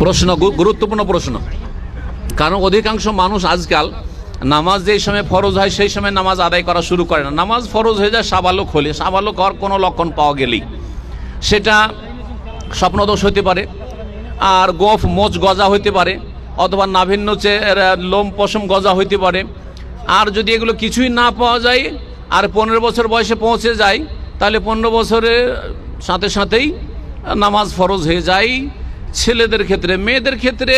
প্রশ্ন, গুরুত্বপূর্ণ প্রশ্ন। কারণ অধিকাংশ মানুষ আজকাল নামাজ যেই সময় ফরজ হয় সেই সময় নামাজ আদায় করা শুরু করে না। নামাজ ফরজ হয়ে যায় সাবালক হলে, সাবালক হওয়ার কোনো লক্ষণ পাওয়া গেলেই। সেটা স্বপ্নদোষ হতে পারে, আর গোফ মোচ গজা হইতে পারে, অথবা নাভিন্ন লোম পশম গজা হইতে পারে। আর যদি এগুলো কিছুই না পাওয়া যায় আর 15 বছর বয়সে পৌঁছে যায়, তাহলে 15 বছরের সাথে সাথেই নামাজ ফরজ হয়ে যায় ছেলেদের ক্ষেত্রে। মেয়েদের ক্ষেত্রে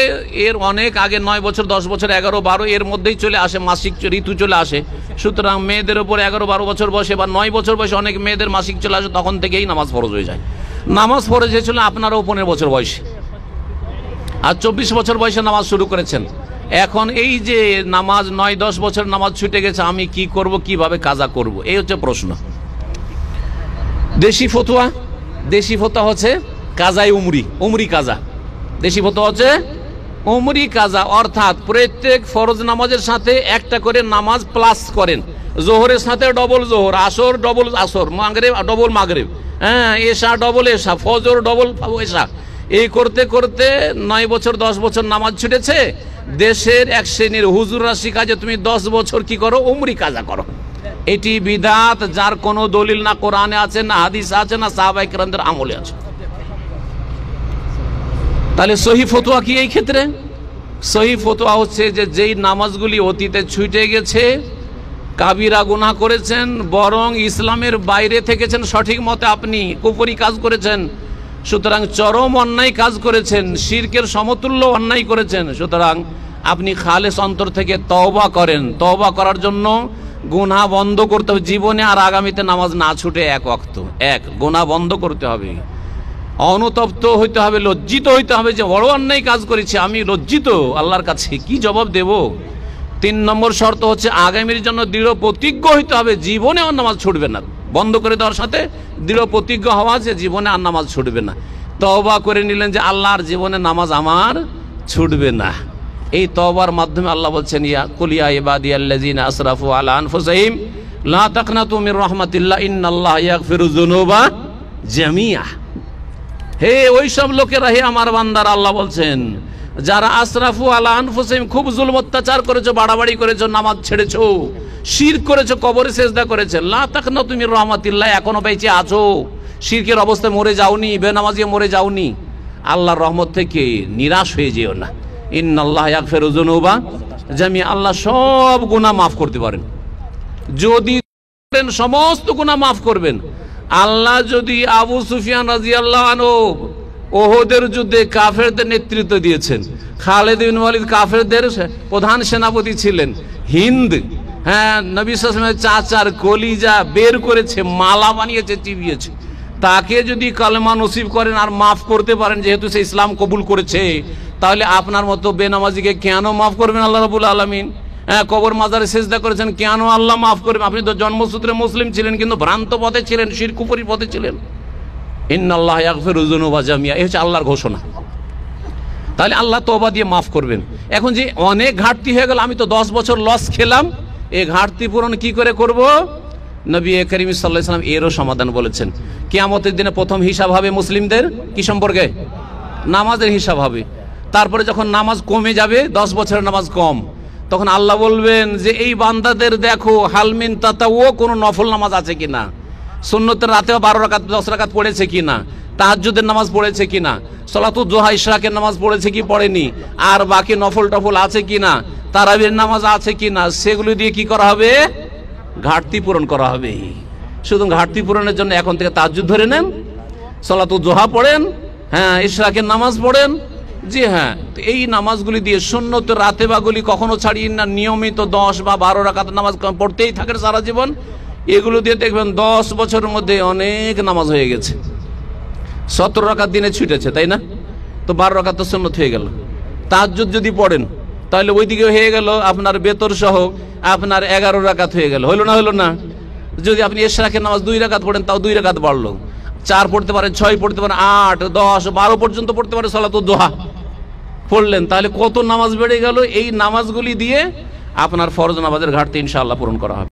এর অনেক আগে 9 বছর, 10 বছর, 11, 12 এর মধ্যেই চলে আসে, মাসিক ঋতু চলে আসে। সুতরাং মেয়েদের উপর 11, 12 বছর বয়সে বা 9 বছর বয়সে অনেক মেয়েদের মাসিক চলে আসে, তখন থেকেই নামাজ ফরজ হয়ে যায়। নামাজ ফরজ হয়েছিল আপনারাও 15 বছর বয়সে, আর 24 বছর বয়সে নামাজ শুরু করেছেন। এখন এই যে নামাজ 9-10 বছর নামাজ ছুটে গেছে, আমি কি করব, কিভাবে কাজা করব, এই হচ্ছে প্রশ্ন। দেশি ফতোয়া হচ্ছে কাজাই উমরি কাজা। দেশি ফতোয়া হচ্ছে উমরি কাজা, অর্থাৎ প্রত্যেক ফরজ নামাজের সাথে একটা করে নামাজ প্লাস করেন। জোহরের সাথে ডবল জোহর, আসর ডবল আসর, মাগরিব ডবল মাগরিব, এশা ডবল এশা, ফজর ডবল এশা। এই করতে করতে 9 বছর 10 বছর নামাজ ছুটেছে। দেশের এক শ্রেণীর হুজুররা শিখায় তুমি 10 বছর কি করো, উমরি কাজা করো। এটি বিদআত, যার কোনো দলিল না কোরআনে আছে, না হাদিসে আছে, না সাহাবায়ে কেরামদের আমলে আছে। তাহলে সহি ফতোয়া কি এই ক্ষেত্রে? সহি ফতোয়া হচ্ছে যে যেই নামাজগুলি অতীতে ছুটে গেছে, কাবিরা গুনাহ করেছেন, বরং ইসলামের বাইরে থেকেছেন, সঠিক মতে আপনি কুফরি কাজ করেছেন, সুতরাং চরম অন্যায় কাজ করেছেন, শিরকের সমতুল্য অন্যায় করেছেন। সুতরাং আপনি খালেস অন্তর থেকে তওবা করেন। তওবা করার জন্য গুনাহ বন্ধ করতে হবে, জীবনে আর আগামীতে নামাজ না ছুটে এক ওয়াক্ত গুনাহ বন্ধ করতে হবে, অনুতপ্ত হইতে হবে, লজ্জিত হইতে হবে যে বড় অন্যায় কাজ করেছি, আমি লজ্জিত আল্লাহর কাছে, কি জবাব দেব। 3 নম্বর শর্ত হচ্ছে আগামীর জন্য দৃঢ় প্রতিজ্ঞ হইতে হবে, জীবনে আর নামাজ ছুটবে না। বন্ধ করে দেওয়ার সাথে দৃঢ় প্রতিজ্ঞ হওয়া যে জীবনে আর নামাজ ছুটবে না। তওবা করে নিলেন যে আল্লাহর জীবনে নামাজ আমার ছুটবে না। এই তওবার মাধ্যমে আল্লাহ বলছেন, ইয়া কুল ইয়া ইবাদিয়াল্লাযিনা আসরাফু আলা আনফুসিহিম লা তাকনাতু মির রাহমাতিল্লাহ ইন্নাল্লাহা ইয়াগফিরুয যুনুবা জামিআ। হে ওই সব লোকেরা, হে আমার বান্দারা, আল্লাহ বলছেন যারা আসরাফু আলা আনফুসিহিম, খুব জুলম অত্যাচার করেছো, বাড়াবাড়ি করেছো, নামাজ ছেড়েছো, শিরক করেছো, কবরে সিজদা করেছো, লা তাকনাতু মির রাহমাতিল্লাহ, এখনো বেঁচে আছো, শিরকের অবস্থায় মরে যাওনি, বেনামাজি মরে যাওনি, আল্লাহর রহমত থেকে নিরাশ হয়ে যেও না। ইন্নাল্লাহা ইয়াগফিরুয যুনুবা জামিআ, আল্লাহ সব গুনাহ মাফ করতে পারেন, যদি সমস্ত গুনাহ মাফ করবেন। আল্লাহ যদি আবু সুফিয়ান রাদিয়াল্লাহু আনহু ওহদের যুদ্ধে কাফেরদের নেতৃত্ব দিয়েছেন, খালিদ বিন ওয়ালিদ কাফেরদের প্রধান সেনাপতি ছিলেন, হিন্দ নবী সাল্লাল্লাহু আলাইহি ওয়াসাল্লামের চাচার কলিজা বের করেছে, মালা বানিয়েছে, চিবিয়েছে, তাকে যদি কালেমা নসিব করেন আর মাফ করতে পারেন, যেহেতু সে ইসলাম কবুল করেছে, তাহলে আপনার মতো বেনামাজিকে কেন মাফ করবেন আল্লাহ রাব্বুল আলামিন? কবর মাজারে সিজদা করেছেন, কেন আল্লাহ মাফ করবেন? আপনি তো জন্মসূত্রে মুসলিম ছিলেন, কিন্তু ভ্রান্ত পথে ছিলেন, শিরক কুফরি পথে ছিলেন। ইন্নাল্লাহা ইয়াগফিরুয যুনুবা জামিআ, এই হচ্ছে আল্লাহর ঘোষণা। তাহলে আল্লাহ তওবা দিয়ে মাফ করবেন। এখন যে অনেক ঘাটতি হয়ে গেল, আমি তো 10 বছর লস খেলাম, এই ঘাটতি পূরণ কি করে করব? নবী করিম সাল্লাল্লাহু আলাইহি ওয়াসাল্লাম এরও সমাধান বলেছেন। কিয়ামতের দিনে প্রথম হিসাব হবে মুসলিমদের কি সম্পর্কে? নামাজের হিসাব হবে। তারপরে যখন নামাজ কমে যাবে, 10 বছরের নামাজ কম, তখন আল্লাহ বলবেন যে এই বান্দাদের দেখো হালমিন তাতাও, কোনো নফল নামাজ আছে কিনা, সুন্নতের রাতেও 12 রাকাত 10 রাকাত পড়েছে কিনা, তাহাজ্জুদের নামাজ পড়েছে কিনা, সালাতুদ দুহা ইশরাকের নামাজ পড়েছে কি পড়েনি, আর বাকি নফল টফল আছে কিনা, তারাবির নামাজ আছে কিনা, সেগুলো দিয়ে কি করা হবে? ঘাটতি পূরণ করা হবে। শুধু ঘাটতি পূরণের জন্য এখন থেকে তাহাজ্জুদ ধরে নেন, সালাতুদ দুহা পড়েন, ইশরাকের নামাজ পড়েন। জি হ্যাঁ, এই নামাজগুলি দিয়ে সুন্নতের রাতে বাগুলি কখনো ছাড়িয়ে না, নিয়মিত 10 বা 12 রাকাত নামাজ পড়তেই থাকেন সারা জীবন। এগুলো দিয়ে দেখবেন 10 বছরের মধ্যে অনেক নামাজ হয়ে গেছে। 17 রাকাত দিনে ছুটেছে, তাই না? তো 12 রাকাত তো সুন্নত হয়ে গেল। তাহাজ্জুদ যদি পড়েন তাহলে ওইদিকে হয়ে গেল আপনার বেতর সহ আপনার 11 রাকাত হয়ে গেল, হলো না? হলো না? যদি আপনি ইশরাকের নামাজ 2 রাকাত পড়েন, তাও 2 রাকাত বাড়লো। 4 পড়তে পারেন, 6 পড়তে পারেন, 8, 10, 12 পর্যন্ত পড়তে পারেন, সালাতুদ দুহা পড়লেন, তাহলে কত নামাজ বেড়ে গেল। এই নামাজগুলি দিয়ে আপনার ফরজ নামাজের ঘাটতি ইনশাআল্লাহ পূরণ করা হবে।